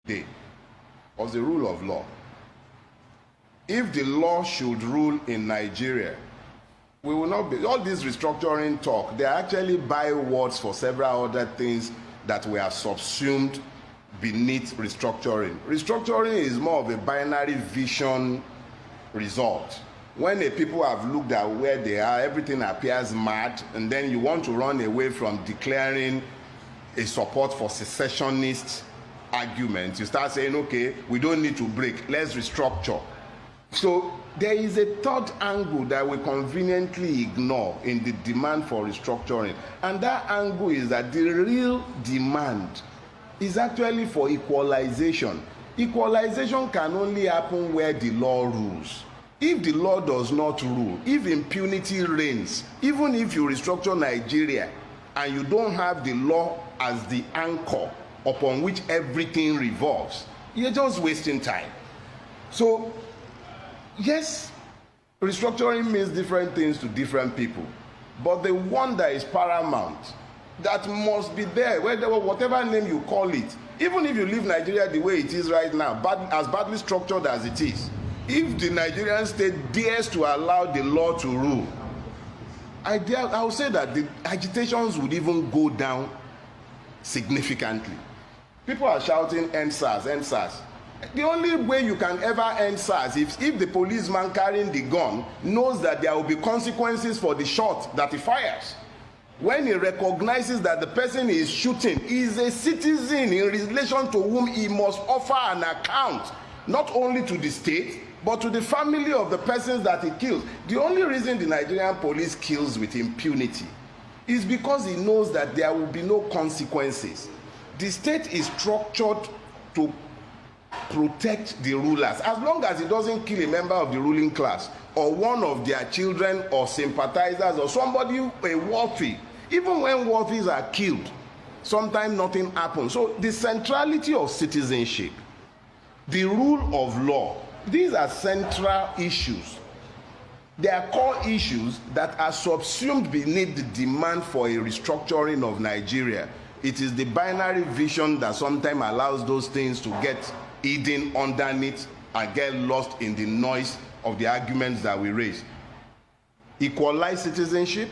day was the rule of law. If the law should rule in Nigeria, we will not be, all this restructuring talk, they are actually bywords for several other things that were subsumed beneath restructuring. Restructuring is more of a binary vision result. When the people have looked at where they are, everything appears mad, and then you want to run away from declaring a support for secessionist arguments. You start saying, okay, we don't need to break, let's restructure. So there is a third angle that we conveniently ignore in the demand for restructuring, and that angle is that the real demand is actually for equalization. Equalization can only happen where the law rules. If the law does not rule, if impunity reigns, even if you restructure Nigeria and you don't have the law as the anchor upon which everything revolves, you're just wasting time. So, yes, restructuring means different things to different people, but the one that is paramount, that must be there, whatever name you call it, even if you leave Nigeria the way it is right now, as badly structured as it is, if the Nigerian state dares to allow the law to rule, I would say that the agitations would even go down significantly. People are shouting, "End SARS, end SARS." The only way you can ever end SARS is if the policeman carrying the gun knows that there will be consequences for the shot that he fires. When he recognizes that the person he is shooting is a citizen in relation to whom he must offer an account, not only to the state, but to the family of the persons that he kills. The only reason the Nigerian police kills with impunity is because he knows that there will be no consequences. The state is structured to protect the rulers. As long as it doesn't kill a member of the ruling class or one of their children or sympathizers or somebody worthy, even when worthies are killed, sometimes nothing happens. So the centrality of citizenship, the rule of law, these are central issues. They are core issues that are subsumed beneath the demand for a restructuring of Nigeria. It is the binary vision that sometimes allows those things to get hidden underneath and get lost in the noise of the arguments that we raise. Equalize citizenship,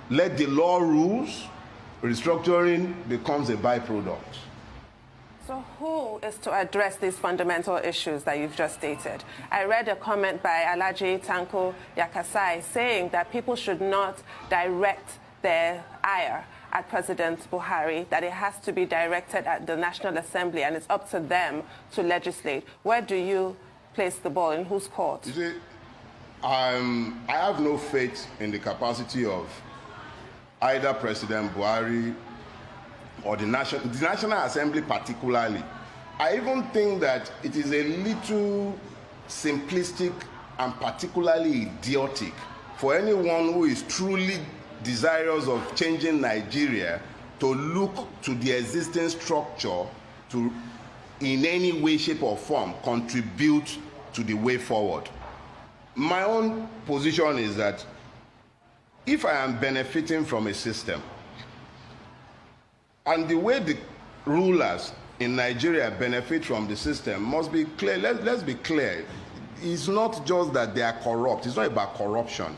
let the law rules, restructuring becomes a byproduct. So who is to address these fundamental issues that you've just stated? I read a comment by Alhaji Tanko Yakasai saying that people should not direct their ire at President Buhari, that it has to be directed at the National Assembly and it's up to them to legislate. Where do you place the ball, in whose court? You see, I have no faith in the capacity of either President Buhari or the National Assembly particularly. I even think that it is a little simplistic and particularly idiotic for anyone who is truly desirous of changing Nigeria to look to the existing structure to, in any way, shape, or form, contribute to the way forward. My own position is that if I am benefiting from a system, and the way the rulers in Nigeria benefit from the system must be clear. Let's be clear. It's not just that they are corrupt. It's not about corruption.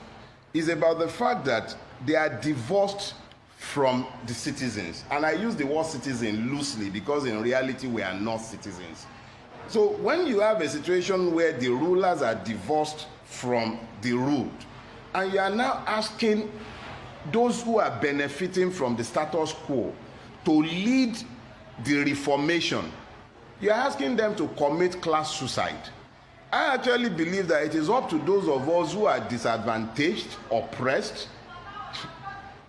It's about the fact that they are divorced from the citizens. And I use the word citizen loosely because in reality we are not citizens. So when you have a situation where the rulers are divorced from the ruled, and you are now asking those who are benefiting from the status quo to lead the reformation, you are asking them to commit class suicide. I actually believe that it is up to those of us who are disadvantaged, oppressed,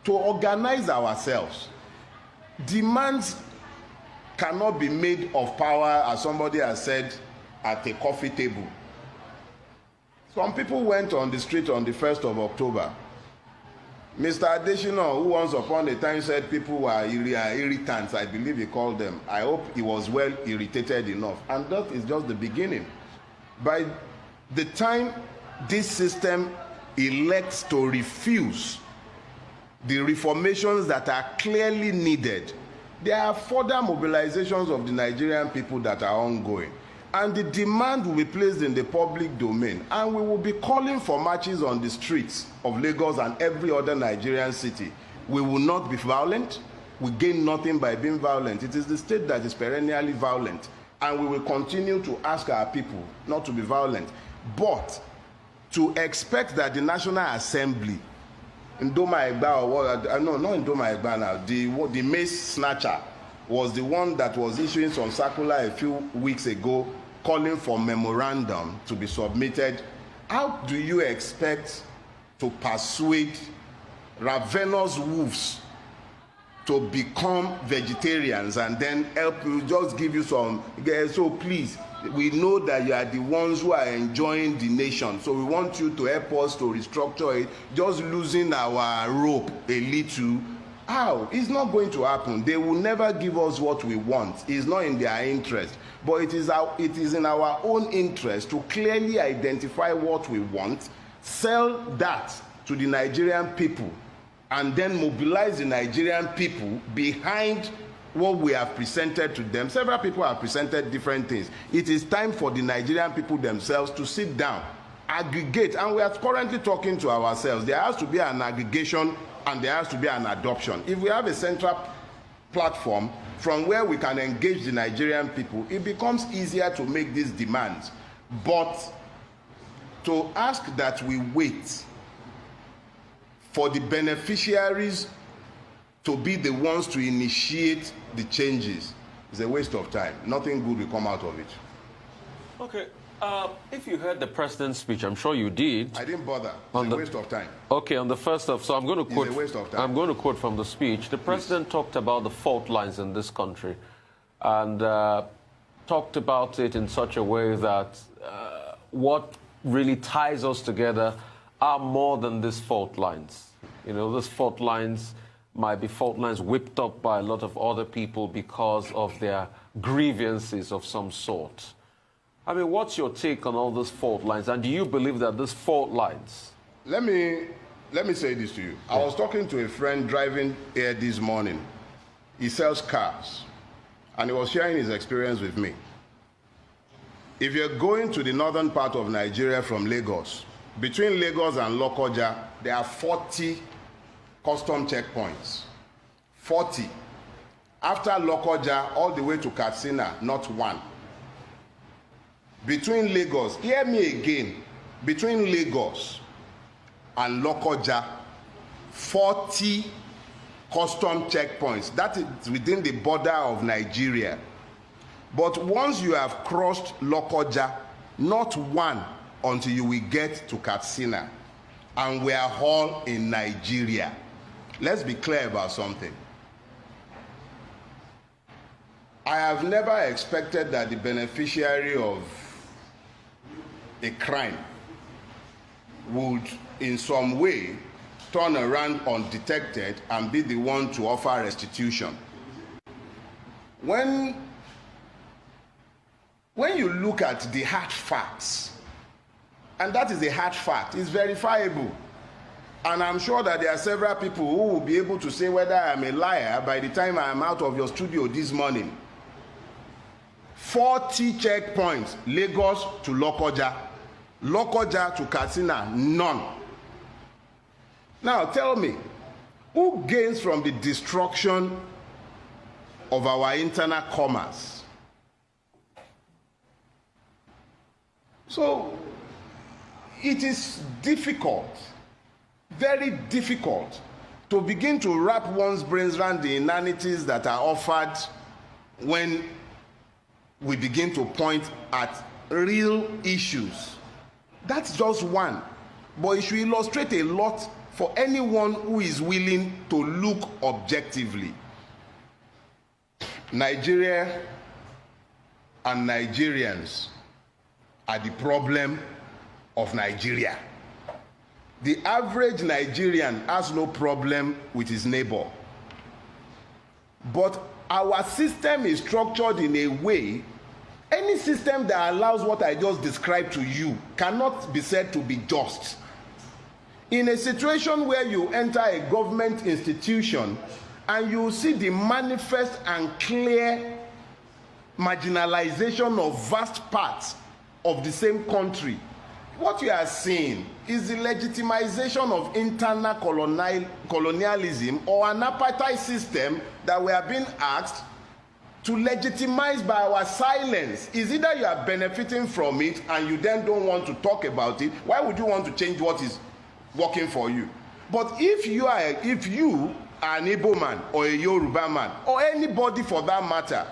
to organize ourselves. Demands cannot be made of power, as somebody has said, at a coffee table. Some people went on the street on the 1st of October. Mr. Adesina, who once upon a time said people were irritants, I believe he called them. I hope he was well irritated enough. And that is just the beginning. By the time this system elects to refuse the reformations that are clearly needed, There are further mobilizations of the Nigerian people that are ongoing. And the demand will be placed in the public domain. And we will be calling for marches on the streets of Lagos and every other Nigerian city. We will not be violent. We gain nothing by being violent. It is the state that is perennially violent. And we will continue to ask our people not to be violent. But to expect that the National Assembly, Ndoma Egba, or what, no, not Ndoma Egba now, the mace snatcher was the one that was issuing some circular a few weeks ago calling for memorandum to be submitted. How do you expect to persuade ravenous wolves to become vegetarians and then help you, just give you some, so please, we know that you are the ones who are enjoying the nation, so we want you to help us to restructure it, just losing our rope a little. How? It's not going to happen. They will never give us what we want. It's not in their interest. But it is in our own interest to clearly identify what we want, sell that to the Nigerian people, and then mobilize the Nigerian people behind what we have presented to them. Several people have presented different things. It is time for the Nigerian people themselves to sit down, aggregate, and we are currently talking to ourselves. There has to be an aggregation and there has to be an adoption. If we have a central platform from where we can engage the Nigerian people, it becomes easier to make these demands. But to ask that we wait for the beneficiaries to be the ones to initiate the changes is a waste of time. Nothing good will come out of it. Okay. If you heard the president's speech, I'm sure you did. I didn't bother. It's a waste of time. Okay, on the first of, so I'm going to quote. It's a waste of time. I'm going to quote from the speech. The president talked about the fault lines in this country, and talked about it in such a way that what really ties us together are more than these fault lines. You know, these fault lines might be fault lines whipped up by a lot of other people because of their grievances of some sort. I mean, what's your take on all those fault lines? And do you believe that these fault lines... Let me say this to you. Yeah. I was talking to a friend driving here this morning. He sells cars. And he was sharing his experience with me. If you're going to the northern part of Nigeria from Lagos, between Lagos and Lokoja, there are 40 custom checkpoints. 40. After Lokoja, all the way to Katsina, not one. Between Lagos, hear me again, between Lagos and Lokoja, 40 custom checkpoints. That is within the border of Nigeria. But once you have crossed Lokoja, not one until you will get to Katsina. And we are all in Nigeria. Let's be clear about something. I have never expected that the beneficiary of a crime would in some way turn around undetected and be the one to offer restitution. When you look at the hard facts, and that is a hard fact, it's verifiable. And I'm sure that there are several people who will be able to say whether I'm a liar by the time I'm out of your studio this morning. 40 checkpoints, Lagos to Lokoja, Lokoja to Katsina, none. Now tell me, who gains from the destruction of our internal commerce? So it is difficult, very difficult, to begin to wrap one's brains around the inanities that are offered when we begin to point at real issues. That's just one. But it should illustrate a lot for anyone who is willing to look objectively. Nigeria and Nigerians are the problem of Nigeria. The average Nigerian has no problem with his neighbor. But our system is structured in a way, any system that allows what I just described to you cannot be said to be just. In a situation where you enter a government institution and you see the manifest and clear marginalization of vast parts of the same country. What you are seeing is the legitimization of internal colonialism or an apartheid system that we are being asked to legitimize by our silence. Is either you are benefiting from it and you then don't want to talk about it. Why would you want to change what is working for you? But if you are an Igbo man or a Yoruba man or anybody for that matter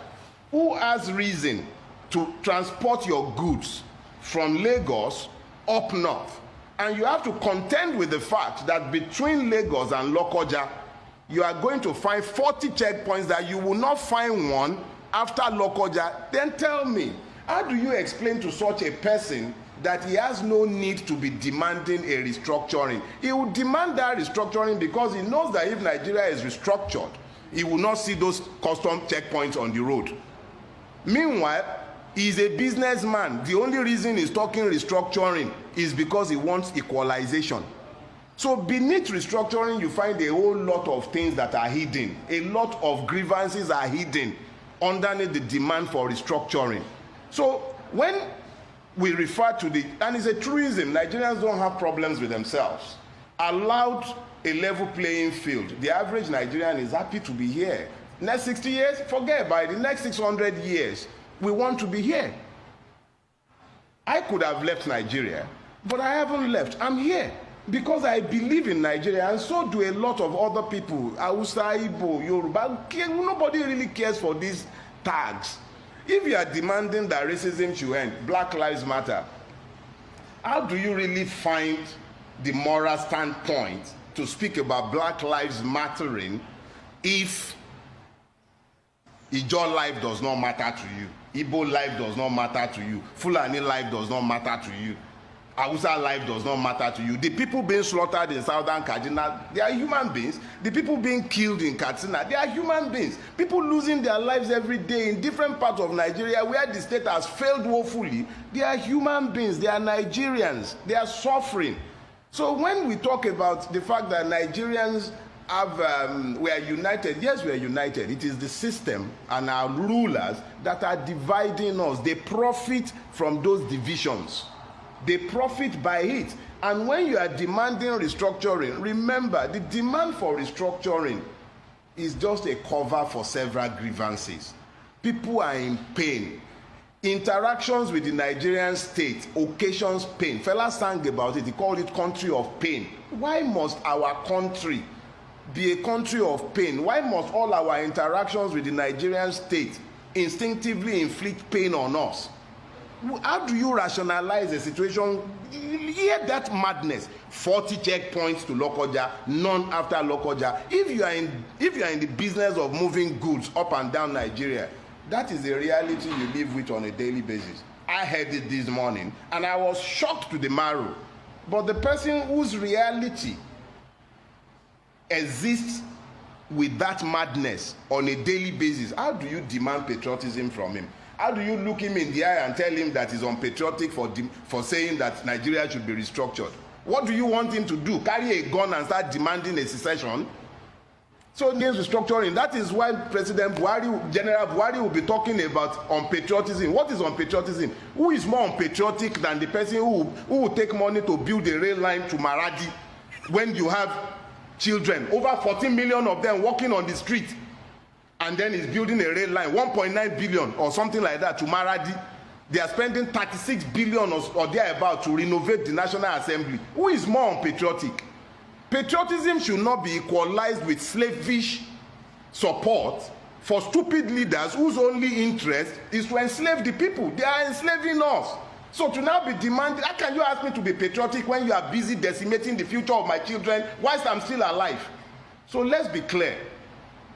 who has reason to transport your goods from Lagos up north, and you have to contend with the fact that between Lagos and Lokoja, you are going to find 40 checkpoints that you will not find one after Lokoja, then tell me, how do you explain to such a person that he has no need to be demanding a restructuring? He will demand that restructuring because he knows that if Nigeria is restructured, he will not see those custom checkpoints on the road. Meanwhile, he's a businessman. The only reason he's talking restructuring is because he wants equalization. So beneath restructuring, you find a whole lot of things that are hidden. A lot of grievances are hidden underneath the demand for restructuring. So when we refer to the, and it's a truism, Nigerians don't have problems with themselves. Allowed a level playing field, the average Nigerian is happy to be here. Next 60 years, forget about it. The next 600 years, we want to be here. I could have left Nigeria, but I haven't left. I'm here because I believe in Nigeria, and so do a lot of other people. Hausa, Igbo, Yoruba. Nobody really cares for these tags. If you are demanding that racism should end, Black Lives Matter, how do you really find the moral standpoint to speak about Black Lives Mattering if Ijaw life does not matter to you, Igbo life does not matter to you, Fulani life does not matter to you, Hausa life does not matter to you? The people being slaughtered in southern Kaduna, they are human beings. The people being killed in Katsina, they are human beings. People losing their lives every day in different parts of Nigeria where the state has failed woefully, they are human beings, they are Nigerians, they are suffering. So when we talk about the fact that Nigerians we are united. Yes, we are united. It is the system and our rulers that are dividing us. They profit from those divisions. They profit by it. And when you are demanding restructuring, remember, the demand for restructuring is just a cover for several grievances. People are in pain. Interactions with the Nigerian state occasions pain. Fela sang about it. He called it country of pain. Why must our country be a country of pain? Why must all our interactions with the Nigerian state instinctively inflict pain on us? How do you rationalize a situation? Hear that madness. 40 checkpoints to Lokoja, none after Lokoja. If you are in the business of moving goods up and down Nigeria, that is the reality you live with on a daily basis. I heard it this morning and I was shocked to the marrow. But the person whose reality exists with that madness on a daily basis, how do you demand patriotism from him? How do you look him in the eye and tell him that he's unpatriotic for saying that Nigeria should be restructured? What do you want him to do? Carry a gun and start demanding a secession? So against restructuring, that is why President Buhari, General Buhari will be talking about unpatriotism. What is unpatriotism? Who is more unpatriotic than the person who will take money to build a rail line to Maradi when you have children, over 14 million of them walking on the street, and then he's building a rail line, 1.9 billion or something like that to Maradi. They are spending 36 billion or thereabout to renovate the National Assembly. Who is more unpatriotic? Patriotism should not be equalized with slavish support for stupid leaders whose only interest is to enslave the people. They are enslaving us. So to now be demanding, how can you ask me to be patriotic when you are busy decimating the future of my children whilst I'm still alive? So let's be clear.